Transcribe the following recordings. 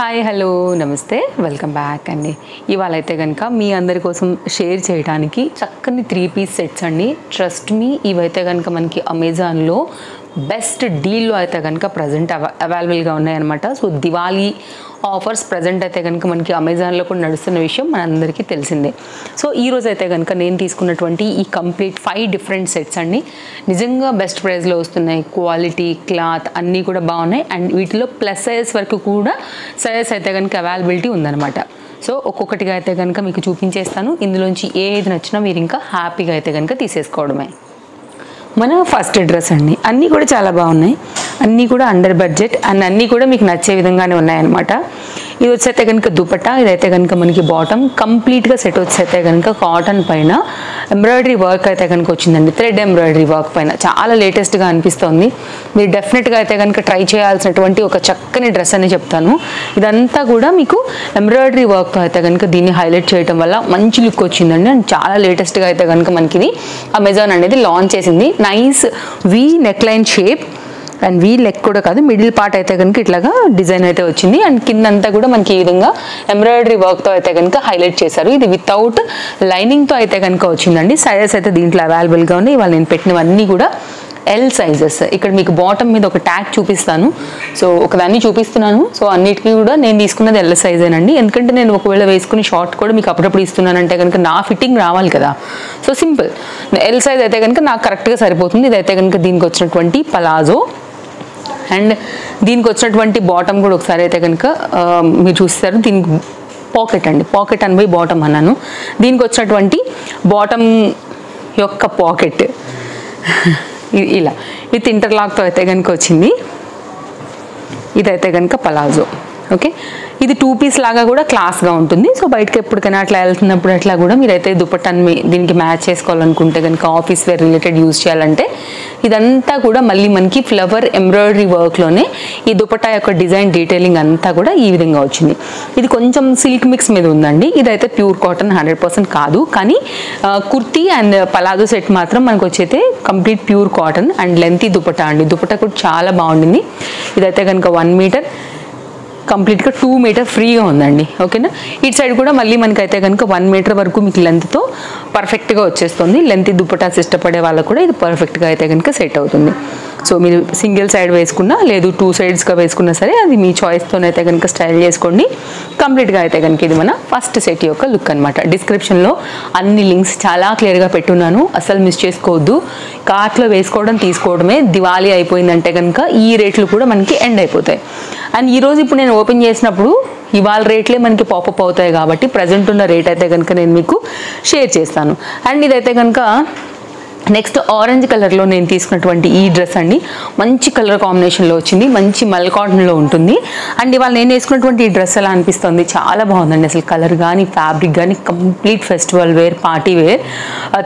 Hi hello నమస్తే welcome back అండి. ఇవాళ అయితే కనుక మీ అందరి కోసం షేర్ చేయడానికి చక్కని 3 పీస్ సెట్స్ అండి. ట్రస్ట్ మీ, ఇవైతే కనుక మనకి అమెజాన్లో బెస్ట్ డీల్లో అయితే కనుక ప్రజెంట్ అవైలబుల్గా ఉన్నాయన్నమాట. సో దివాళీ ఆఫర్స్ ప్రజెంట్ అయితే కనుక మనకి అమెజాన్లో కూడా నడుస్తున్న విషయం మనందరికీ తెలిసిందే. సో ఈరోజు అయితే కనుక నేను తీసుకున్నటువంటి ఈ కంప్లీట్ 5 డిఫరెంట్ సెట్స్ అండి నిజంగా బెస్ట్ ప్రైస్లో వస్తున్నాయి. క్వాలిటీ, క్లాత్ అన్నీ కూడా బాగున్నాయి. అండ్ వీటిలో ప్లస్ సైజ్ వరకు కూడా సైజెస్ అయితే కనుక అవైలబిలిటీ ఉందన్నమాట. సో ఒక్కొక్కటిగా అయితే కనుక మీకు చూపించేస్తాను. ఇందులోంచి ఏది నచ్చినా మీరు ఇంకా హ్యాపీగా అయితే కనుక తీసేసుకోవడమే. మన ఫస్ట్ డ్రెస్ అండి, అన్నీ కూడా చాలా బాగున్నాయి, అన్నీ కూడా అండర్ బడ్జెట్ అండ్ అన్నీ కూడా మీకు నచ్చే విధంగానే ఉన్నాయన్నమాట. ఇది వచ్చైతే కనుక దుపట్టా, ఇదైతే కనుక మనకి బాటమ్, కంప్లీట్గా సెట్ వచ్చైతే కనుక కాటన్ పైన ఎంబ్రాయిడరీ వర్క్ అయితే కనుక వచ్చిందండి. థ్రెడ్ ఎంబ్రాయిడరీ వర్క్ పైన చాలా లేటెస్ట్గా అనిపిస్తుంది. మీరు డెఫినెట్గా అయితే కనుక ట్రై చేయాల్సినటువంటి ఒక చక్కని డ్రెస్ అని చెప్తాను. ఇదంతా కూడా మీకు ఎంబ్రాయిడరీ వర్క్తో అయితే కనుక దీన్ని హైలైట్ చేయడం వల్ల మంచి లుక్ వచ్చిందండి. అండ్ చాలా లేటెస్ట్గా అయితే కనుక మనకి ఇది అమెజాన్ అనేది లాంచ్ చేసింది. Nice V neck line shape and we leg కూడా కాదు, మిడిల్ పార్ట్ అయితే కనుక ఇట్లాగా డిజైన్ అయితే వచ్చింది. అండ్ కిందంతా కూడా మనకి ఈ విధంగా ఎంబ్రాయిడరీ వర్క్తో అయితే కనుక హైలైట్ చేశారు. ఇది వితౌట్ లైనింగ్తో అయితే కనుక వచ్చిందండి. సైజెస్ అయితే దీంట్లో అవైలబుల్గా ఉన్నాయి. ఇవాళ నేను పెట్టినవన్నీ కూడా ఎల్ సైజెస్. ఇక్కడ మీకు బాటమ్ మీద ఒక ట్యాగ్ చూపిస్తాను. సో ఒకదాన్ని చూపిస్తున్నాను. సో అన్నిటికీ కూడా నేను తీసుకున్నది ఎల్ సైజేనండి. ఎందుకంటే నేను ఒకవేళ వేసుకుని షార్ట్ కూడా మీకు అప్పుడప్పుడు ఇస్తున్నానంటే కనుక నా ఫిట్టింగ్ రావాలి కదా. సో సింపుల్ ఎల్ సైజ్ అయితే కనుక నాకు కరెక్ట్గా సరిపోతుంది. ఇదైతే కనుక దీనికి వచ్చినటువంటి పలాజో అండ్ దీనికి వచ్చినటువంటి బాటమ్ కూడా ఒకసారి అయితే కనుక మీరు చూస్తారు. దీనికి పాకెట్ అండి, పాకెట్ అని పోయి బాటమ్ అన్నాను. దీనికి వచ్చినటువంటి బాటమ్ యొక్క పాకెట్ ఇలా విత్ ఇంటర్లాక్తో అయితే కనుక వచ్చింది. ఇదైతే కనుక పలాజో. ఓకే, ఇది 2 పీస్ లాగా కూడా క్లాస్గా ఉంటుంది. సో బయటకి ఎప్పటికైనా అట్లా వెళ్తున్నప్పుడు అట్లా కూడా మీరైతే దుపట్టాన్ని దీనికి మ్యాచ్ చేసుకోవాలనుకుంటే కనుక ఆఫీస్ వేర్ రిలేటెడ్ యూజ్ చేయాలంటే ఇదంతా కూడా మళ్ళీ మనకి ఫ్లవర్ ఎంబ్రాయిడరీ వర్క్లోనే ఈ దుపట్టా యొక్క డిజైన్ డీటెయిలింగ్ అంతా కూడా ఈ విధంగా వచ్చింది. ఇది కొంచెం సిల్క్ మిక్స్ మీద ఉందండి. ఇదైతే ప్యూర్ కాటన్ 100% కాదు, కానీ కుర్తీ అండ్ పలాజో సెట్ మాత్రం మనకు వచ్చైతే complete pure cotton and lengthy dupatta అండి. దుపట్టా కూడా చాలా బాగుండింది. ఇదైతే కనుక 1 మీటర్, కంప్లీట్గా 2 మీటర్ ఫ్రీగా ఉందండి. ఓకేనా, ఇటు సైడ్ కూడా మళ్ళీ మనకైతే కనుక 1 మీటర్ వరకు మీకు లెంత్తో పర్ఫెక్ట్గా వచ్చేస్తుంది. లెంత్ దుపట్టాస్ ఇష్టపడే వాళ్ళకు కూడా ఇది పర్ఫెక్ట్గా అయితే కనుక సెట్ అవుతుంది. సో మీరు సింగిల్ సైడ్ వేసుకున్నా లేదు 2 సైడ్స్గా వేసుకున్నా సరే అది మీ చాయిస్తోనైతే కనుక స్టైల్ చేసుకోండి. కంప్లీట్గా అయితే కనుక ఇది మన ఫస్ట్ సెట్ యొక్క లుక్ అనమాట. డిస్క్రిప్షన్లో అన్ని లింక్స్ చాలా క్లియర్గా పెట్టున్నాను, అసలు మిస్ చేసుకోవద్దు. కార్ట్లో వేసుకోవడం తీసుకోవడమే. దివాళీ అయిపోయిందంటే కనుక ఈ రేట్లు కూడా మనకి ఎండ్ అయిపోతాయి. అండ్ ఈరోజు ఇప్పుడు నేను ఓపెన్ చేసినప్పుడు ఇవాళ రేట్లే మనకి పాపప్ అవుతాయి కాబట్టి ప్రజెంట్ ఉన్న రేట్ అయితే కనుక నేను మీకు షేర్ చేస్తాను. అండ్ ఇదైతే కనుక నెక్స్ట్ ఆరెంజ్ కలర్లో నేను తీసుకున్నటువంటి ఈ డ్రెస్ అండి. మంచి కలర్ కాంబినేషన్లో వచ్చింది, మంచి మల్ కాటన్లో ఉంటుంది. అండ్ ఇవాళ నేను వేసుకున్నటువంటి ఈ డ్రెస్ ఎలా అనిపిస్తుంది, చాలా బాగుందండి. అసలు కలర్ కానీ ఫ్యాబ్రిక్ కానీ complete festival wear, party wear.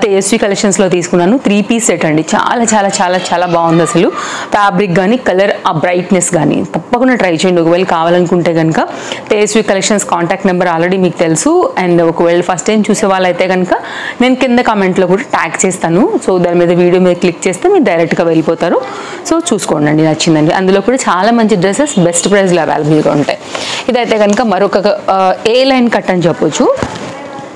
Tejaswi కలెక్షన్స్లో తీసుకున్నాను. 3 పీస్ సెట్ అండి. చాలా చాలా చాలా చాలా బాగుంది. అసలు ఫ్యాబ్రిక్ కానీ కలర్, ఆ బ్రైట్నెస్ కానీ తప్పకుండా ట్రై చేయండి. ఒకవేళ కావాలనుకుంటే కనుక Tejaswi collections contact number already మీకు తెలుసు. అండ్ ఒకవేళ ఫస్ట్ టైం చూసే వాళ్ళైతే కనుక నేను కింద కామెంట్లో కూడా ట్యాగ్ చేస్తాను. సో దాని మీద వీడియో మీద క్లిక్ చేస్తే మీరు డైరెక్ట్గా వెళ్ళిపోతారు. సో చూసుకోండి అండి, నచ్చిందండి. అందులో కూడా చాలా మంచి డ్రెస్సెస్ బెస్ట్ ప్రైస్లో అవైలబుల్గా ఉంటాయి. ఇదైతే కనుక మరొక ఏ లైన్ కట్ అని చెప్పొచ్చు.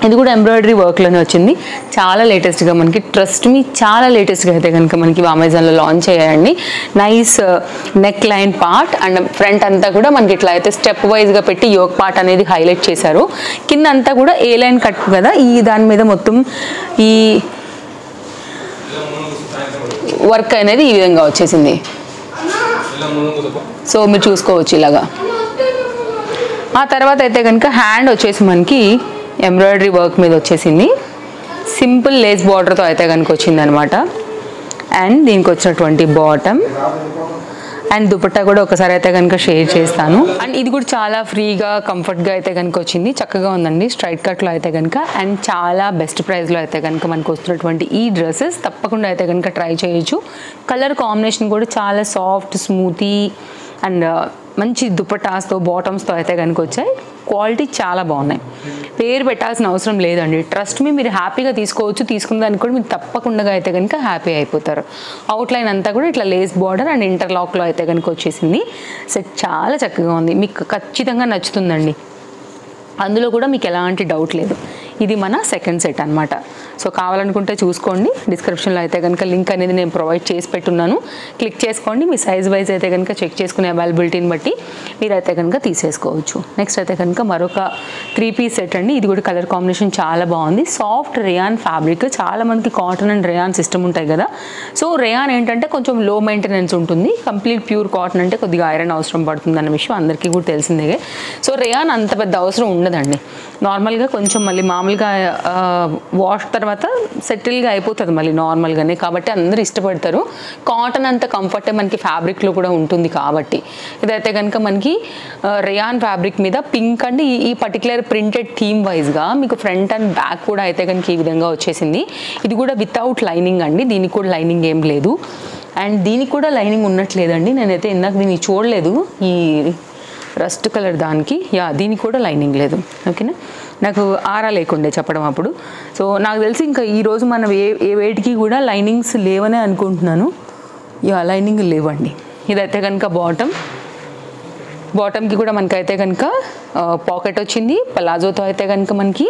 ఇది కూడా ఎంబ్రాయిడరీ వర్క్లోనే వచ్చింది. చాలా లేటెస్ట్గా మనకి, ట్రస్ట్ మీ, చాలా లేటెస్ట్గా అయితే కనుక మనకి అమెజాన్లో లాంచ్ అయ్యాయండి. Nice neck line part and front అంతా కూడా మనకి ఇట్లా అయితే స్టెప్ వైజ్గా పెట్టి యోక్ పార్ట్ అనేది హైలైట్ చేశారు. కింద అంతా కూడా ఏ లైన్ కట్ కదా, ఈ దాని మీద మొత్తం ఈ వర్క్ అనేది ఈ విధంగా వచ్చేసింది. సో మీరు చూసుకోవచ్చు ఇలాగా. ఆ తర్వాత అయితే కనుక హ్యాండ్ వచ్చేసి మనకి ఎంబ్రాయిడరీ వర్క్ మీద వచ్చేసింది. సింపుల్ లేస్ బార్డర్తో అయితే కనుక వచ్చింది అనమాట. అండ్ దీనికి వచ్చినటువంటి బాటమ్ అండ్ దుపట్టా కూడా ఒకసారి అయితే కనుక షేర్ చేస్తాను. అండ్ ఇది కూడా చాలా ఫ్రీగా కంఫర్ట్గా అయితే కనుక వచ్చింది. చక్కగా ఉందండి, స్ట్రైట్ కట్లో అయితే కనుక. అండ్ చాలా బెస్ట్ ప్రైస్లో అయితే కనుక మనకు వస్తున్నటువంటి ఈ డ్రెస్సెస్ తప్పకుండా అయితే కనుక ట్రై చేయొచ్చు. కలర్ కాంబినేషన్ కూడా చాలా సాఫ్ట్, స్మూతీ అండ్ మంచి దుపట్టాస్తో బాటమ్స్తో అయితే కనుక వచ్చాయి. క్వాలిటీ చాలా బాగున్నాయి, పేరు పెట్టాల్సిన అవసరం లేదండి. ట్రస్ట్ మీ, మీరు హ్యాపీగా తీసుకోవచ్చు. తీసుకున్న దానికి కూడా మీరు తప్పకుండా అయితే కనుక హ్యాపీ అయిపోతారు. అవుట్లైన్ అంతా కూడా ఇట్లా లేస్ బార్డర్ అండ్ ఇంటర్లాక్లో అయితే కనుక వచ్చేసింది. సెట్ చాలా చక్కగా ఉంది, మీకు ఖచ్చితంగా నచ్చుతుందండి, అందులో కూడా మీకు ఎలాంటి డౌట్ లేదు. ఇది మన సెకండ్ సెట్ అనమాట. సో కావాలనుకుంటే చూసుకోండి, డిస్క్రిప్షన్లో అయితే కనుక లింక్ అనేది నేను ప్రొవైడ్ చేసి పెట్టున్నాను, క్లిక్ చేసుకోండి. మీ సైజ్ వైజ్ అయితే కనుక చెక్ చేసుకునే అవైలబిలిటీని బట్టి మీరైతే కనుక తీసేసుకోవచ్చు. నెక్స్ట్ అయితే కనుక మరొక 3 పీస్ సెట్ అండి. ఇది కూడా కలర్ కాంబినేషన్ చాలా బాగుంది. సాఫ్ట్ రేయాన్ ఫ్యాబ్రిక్, చాలా మందికి కాటన్ అండ్ రేయాన్ సిస్టమ్ ఉంటాయి కదా. సో రేయాన్ ఏంటంటే కొంచెం లో మెయింటెనెన్స్ ఉంటుంది, కంప్లీట్ ప్యూర్ కాటన్ అంటే కొద్దిగా ఐరన్ అవసరం పడుతుంది అన్న విషయం అందరికీ కూడా తెలిసిందే. సో రేయాన్ అంత పెద్ద అవసరం ఉండదండి, నార్మల్గా కొంచెం మళ్ళీ మామూలుగా వాష్ తర్వాత సెటిల్గా అయిపోతుంది మళ్ళీ నార్మల్గానే, కాబట్టి అందరూ ఇష్టపడతారు. కాటన్ అంత కంఫర్టే మనకి ఫ్యాబ్రిక్లో కూడా ఉంటుంది కాబట్టి. ఇదైతే కనుక మనకి రేయాన్ ఫ్యాబ్రిక్ మీద పింక్ అండ్ ఈ పర్టికులర్ ప్రింటెడ్ థీమ్ వైజ్గా మీకు ఫ్రంట్ అండ్ బ్యాక్ కూడా అయితే కనుక ఈ విధంగా వచ్చేసింది. ఇది కూడా వితౌట్ లైనింగ్ అండి, దీనికి కూడా లైనింగ్ ఏం లేదు. అండ్ దీనికి కూడా లైనింగ్ ఉన్నట్లేదండి, నేనైతే ఇందాక దీన్ని చూడలేదు. ఈ రస్ట్ కలర్ దానికి దీనికి కూడా లైనింగ్ లేదు. ఓకేనా, నాకు ఆరా లేకుండే చెప్పడం అప్పుడు. సో నాకు తెలిసి ఇంకా ఈరోజు మనం ఏ వేటికి కూడా లైనింగ్స్ లేవనే అనుకుంటున్నాను. లైనింగ్ లేవండి. ఇదైతే కనుక బాటమ్కి కూడా మనకైతే కనుక పాకెట్ వచ్చింది. పలాజోతో అయితే కనుక మనకి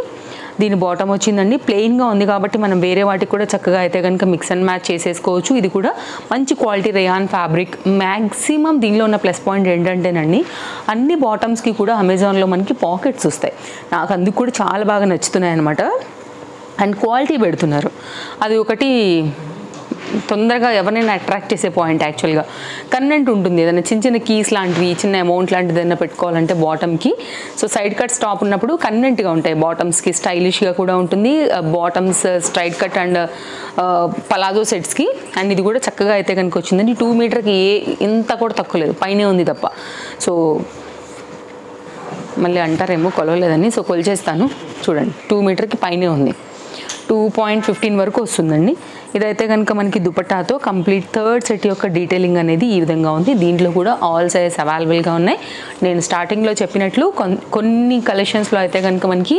దీని బాటమ్ వచ్చిందండి. ప్లెయిన్గా ఉంది కాబట్టి మనం వేరే వాటికి కూడా చక్కగా అయితే కనుక మిక్స్ అండ్ మ్యాచ్ చేసేసుకోవచ్చు. ఇది కూడా మంచి క్వాలిటీ రేయాన్ ఫ్యాబ్రిక్. మ్యాక్సిమం దీనిలో ఉన్న ప్లస్ పాయింట్ ఏంటంటేనండి, అన్ని బాటమ్స్కి కూడా అమెజాన్లో మనకి పాకెట్స్ వస్తాయి. నాకు అందుకు కూడా చాలా బాగా నచ్చుతున్నాయి అనమాట. అండ్ క్వాలిటీ పెడుతున్నారు, అది ఒకటి తొందరగా ఎవరైనా అట్రాక్ట్ చేసే పాయింట్. యాక్చువల్గా కన్వెంట్ ఉంటుంది, ఏదైనా చిన్న చిన్న కీస్ లాంటివి, చిన్న అమౌంట్ లాంటిది ఏదైనా పెట్టుకోవాలంటే బాటమ్కి. సో సైడ్ కట్ స్టాప్ ఉన్నప్పుడు కన్వెంట్గా ఉంటాయి బాటమ్స్కి, స్టైలిష్గా కూడా ఉంటుంది. Bottoms straight cut and palazzo సెట్స్కి. అండ్ ఇది కూడా చక్కగా అయితే కనుక వచ్చిందండి. 2 మీటర్కి ఇంత కూడా తక్కువ లేదు, పైనే ఉంది తప్ప. సో మళ్ళీ అంటారేమో కొలవలేదని, సో కొలిచేస్తాను చూడండి, 2 మీటర్కి పైనే ఉంది, 2.15 వరకు వస్తుందండి. ఇదైతే కనుక మనకి దుపట్టాతో కంప్లీట్ థర్డ్ సెట్ యొక్క డీటెయిలింగ్ అనేది ఈ విధంగా ఉంది. దీంట్లో కూడా ఆల్ సైజెస్ అవైలబుల్గా ఉన్నాయి. నేను స్టార్టింగ్లో చెప్పినట్లు కొన్ని కలెక్షన్స్లో అయితే కనుక మనకి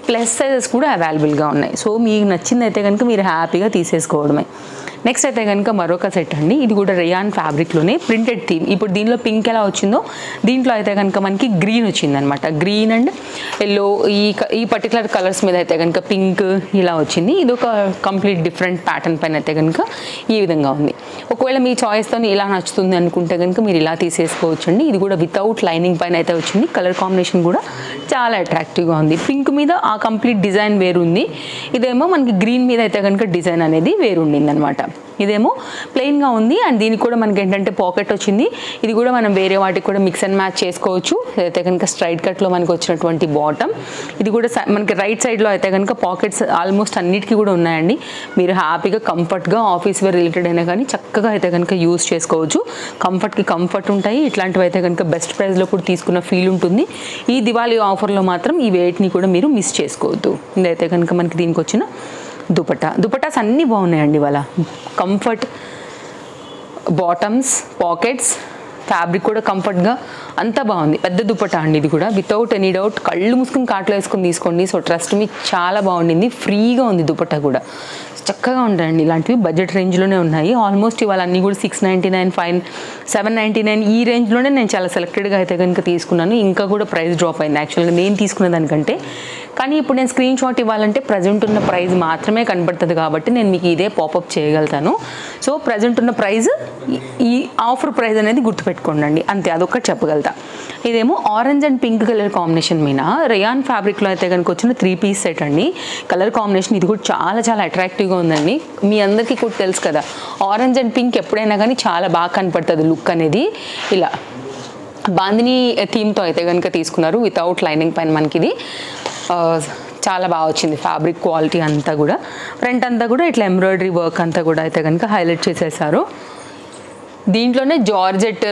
ప్లస్ సైజెస్ కూడా అవైలబుల్గా ఉన్నాయి. సో మీకు నచ్చింది అయితే కనుక మీరు హ్యాపీగా తీసేసుకోవడమే. నెక్స్ట్ అయితే కనుక మరొక సెట్ అండి. ఇది కూడా రేయాన్ ఫ్యాబ్రిక్లోనే ప్రింటెడ్ థీమ్. ఇప్పుడు దీనిలో పింక్ ఎలా వచ్చిందో దీంట్లో అయితే కనుక మనకి గ్రీన్ వచ్చిందనమాట. గ్రీన్ అండ్ ఎల్లో ఈ పర్టికులర్ కలర్స్ మీద అయితే కనుక పింక్ ఇలా వచ్చింది. ఇది ఒక కంప్లీట్ డిఫరెంట్ ప్యాటర్న్ పైన అయితే కనుక ఈ విధంగా ఉంది. ఒకవేళ మీ చాయిస్తో ఇలా నచ్చుతుంది అనుకుంటే కనుక మీరు ఇలా తీసేసుకోవచ్చు అండి. ఇది కూడా వితౌట్ లైనింగ్ పైన అయితే వచ్చింది. కలర్ కాంబినేషన్ కూడా చాలా అట్రాక్టివ్గా ఉంది. పింక్ మీద ఆ కంప్లీట్ డిజైన్ వేరుంది, ఇదేమో మనకి గ్రీన్ మీద అయితే కనుక డిజైన్ అనేది వేరుండింది అనమాట. ఇదేమో ప్లెయిన్గా ఉంది. అండ్ దీనికి కూడా మనకి ఏంటంటే పాకెట్ వచ్చింది. ఇది కూడా మనం వేరే వాటికి కూడా మిక్స్ అండ్ మ్యాచ్ చేసుకోవచ్చు. అయితే కనుక స్ట్రైట్ కట్లో మనకు వచ్చినటువంటి బాటమ్. ఇది కూడా మనకి రైట్ సైడ్లో అయితే కనుక పాకెట్స్ ఆల్మోస్ట్ అన్నిటికీ కూడా ఉన్నాయండి. మీరు హ్యాపీగా కంఫర్ట్గా ఆఫీస్ వేర్ రిలేటెడ్ అయినా కానీ చక్కగా అయితే కనుక యూజ్ చేసుకోవచ్చు. కంఫర్ట్కి కంఫర్ట్ ఉంటాయి. ఇట్లాంటివి అయితే కనుక బెస్ట్ ప్రైస్లో కూడా తీసుకున్న ఫీల్ ఉంటుంది. ఈ దివాళీ ఆఫర్లో మాత్రం ఈ వేటిని కూడా మీరు మిస్ చేసుకోవద్దు. ఇదైతే కనుక మనకి దీనికి వచ్చిన దుపట్టాస్ అన్నీ బాగున్నాయండి. ఇవాళ కంఫర్ట్, బాటమ్స్, పాకెట్స్, ఫ్యాబ్రిక్ కూడా కంఫర్ట్గా అంతా బాగుంది. పెద్ద దుపట్టా అండి ఇది కూడా, వితౌట్ ఎనీ డౌట్. కళ్ళు మూసుకుని కాట్లో వేసుకొని తీసుకోండి. సో ట్రస్ట్ మీ, చాలా బాగుండింది. ఫ్రీగా ఉంది దుపట్టా కూడా, చక్కగా ఉంటాయండి. ఇలాంటివి బడ్జెట్ రేంజ్లోనే ఉన్నాయి. ఆల్మోస్ట్ ఇవాళ అన్నీ కూడా 699, 799 ఈ రేంజ్లోనే నేను చాలా సెలెక్టెడ్గా అయితే కనుక తీసుకున్నాను. ఇంకా కూడా ప్రైస్ డ్రాప్ అయింది యాక్చువల్గా నేను తీసుకున్న దానికంటే. కానీ ఇప్పుడు నేను స్క్రీన్ షాట్ ఇవ్వాలంటే ప్రజెంట్ ఉన్న ప్రైస్ మాత్రమే కనబడుతుంది కాబట్టి నేను మీకు ఇదే పాపప్ చేయగలుగుతాను. సో ప్రజెంట్ ఉన్న ప్రైస్, ఈ ఆఫర్ ప్రైస్ అనేది గుర్తుపెట్టుకోండి అంతే, అదొక్కటి చెప్పగలుగుతా. ఇదేమో orange and pink colour combination మీద రేయాన్ ఫ్యాబ్రిక్లో అయితే కనుక వచ్చిన 3 పీస్ సెట్ అండి. కలర్ కాంబినేషన్ ఇది కూడా చాలా చాలా అట్రాక్టివ్గా ఉందండి. మీ అందరికీ కూడా తెలుసు కదా, ఆరెంజ్ అండ్ పింక్ ఎప్పుడైనా కానీ చాలా బాగా కనపడుతుంది లుక్ అనేది. ఇలా బాందిని థీమ్తో అయితే కనుక తీసుకున్నారు, వితౌట్ లైనింగ్ పైన మనకి ఇది చాలా బాగా వచ్చింది. ఫ్యాబ్రిక్ క్వాలిటీ అంతా కూడా, ఫ్రంట్ అంతా కూడా ఇట్లా ఎంబ్రాయిడరీ వర్క్ అంతా కూడా అయితే కనుక హైలైట్ చేసేసారు. దీంట్లోనే జార్జెట్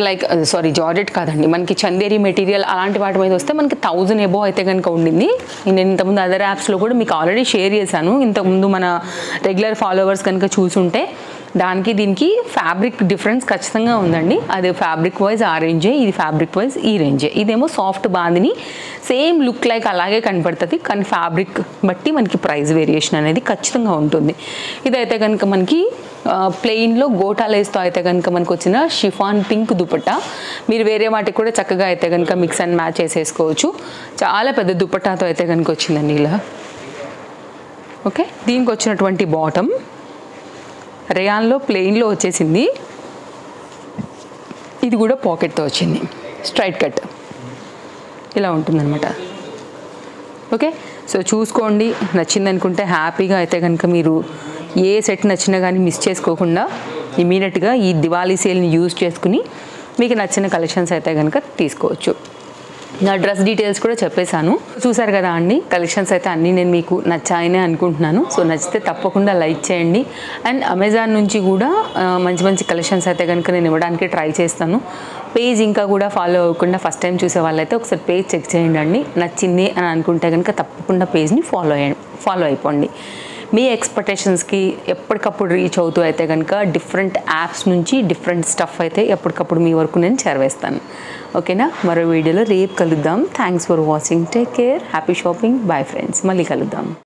జార్జెట్ కాదండి, మనకి చందేరి మెటీరియల్ అలాంటి వాటి మీద వస్తే మనకి 1000 ఎబో అయితే కనుక ఉండింది. నేను ఇంతకుముందు అదర్ యాప్స్లో కూడా మీకు ఆల్రెడీ షేర్ చేశాను. ఇంతకుముందు మన రెగ్యులర్ ఫాలోవర్స్ కనుక చూసుంటే దానికి దీనికి ఫ్యాబ్రిక్ డిఫరెన్స్ ఖచ్చితంగా ఉందండి. అది ఫ్యాబ్రిక్ వైజ్ ఆ రేంజే, ఇది ఫ్యాబ్రిక్ వైజ్ ఈ రేంజే. ఇదేమో soft bandhani, same look like అలాగే కనపడుతుంది, కానీ ఫ్యాబ్రిక్ బట్టి మనకి ప్రైస్ వేరియేషన్ అనేది ఖచ్చితంగా ఉంటుంది. ఇదైతే కనుక మనకి ప్లెయిన్లో గోటా లేస్తో అయితే కనుక మనకు వచ్చిన షిఫాన్ పింక్ దుపట్టా. మీరు వేరే వాటికి కూడా చక్కగా అయితే కనుక మిక్స్ అండ్ మ్యాచ్ చేసేసుకోవచ్చు. చాలా పెద్ద దుపట్టాతో అయితే కనుక వచ్చిందండి ఇలా. ఓకే, దీనికి వచ్చినటువంటి బాటమ్ రేయాన్లో ప్లెయిన్లో వచ్చేసింది. ఇది కూడా పాకెట్తో వచ్చింది, స్ట్రైట్ కట్ ఇలా ఉంటుందన్నమాట. ఓకే, సో చూసుకోండి, నచ్చింది అనుకుంటే హ్యాపీగా అయితే కనుక మీరు ఏ సెట్ నచ్చినా కానీ మిస్ చేసుకోకుండా ఇమీడియట్గా ఈ దివాళీ సేల్ని యూజ్ చేసుకుని మీకు నచ్చిన కలెక్షన్స్ అయితే కనుక తీసుకోవచ్చు. నా డ్రెస్ డీటెయిల్స్ కూడా చెప్పేశాను. చూసారు కదా అండి, కలెక్షన్స్ అయితే అన్నీ నేను మీకు నచ్చాయనే అనుకుంటున్నాను. సో నచ్చితే తప్పకుండా లైక్ చేయండి. అండ్ అమెజాన్ నుంచి కూడా మంచి మంచి కలెక్షన్స్ అయితే కనుక నేను ఇవ్వడానికి ట్రై చేస్తాను. పేజ్ ఇంకా కూడా ఫాలో అవ్వకుండా ఫస్ట్ టైం చూసే వాళ్ళైతే ఒకసారి పేజ్ చెక్ చేయండి అండి. నచ్చింది అని అనుకుంటే కనుక తప్పకుండా పేజ్ని ఫాలో అయిపోండి. మీ ఎక్స్పెక్టేషన్స్కి ఎప్పటికప్పుడు రీచ్ అవుతూ అయితే కనుక డిఫరెంట్ యాప్స్ నుంచి డిఫరెంట్ స్టఫ్ అయితే ఎప్పటికప్పుడు మీ వరకు నేను చేరవేస్తాను. ఓకేనా, మరో వీడియోలో రేపు కలుద్దాం. Thanks for watching, take care, happy shopping, bye friends, మళ్ళీ కలుద్దాం.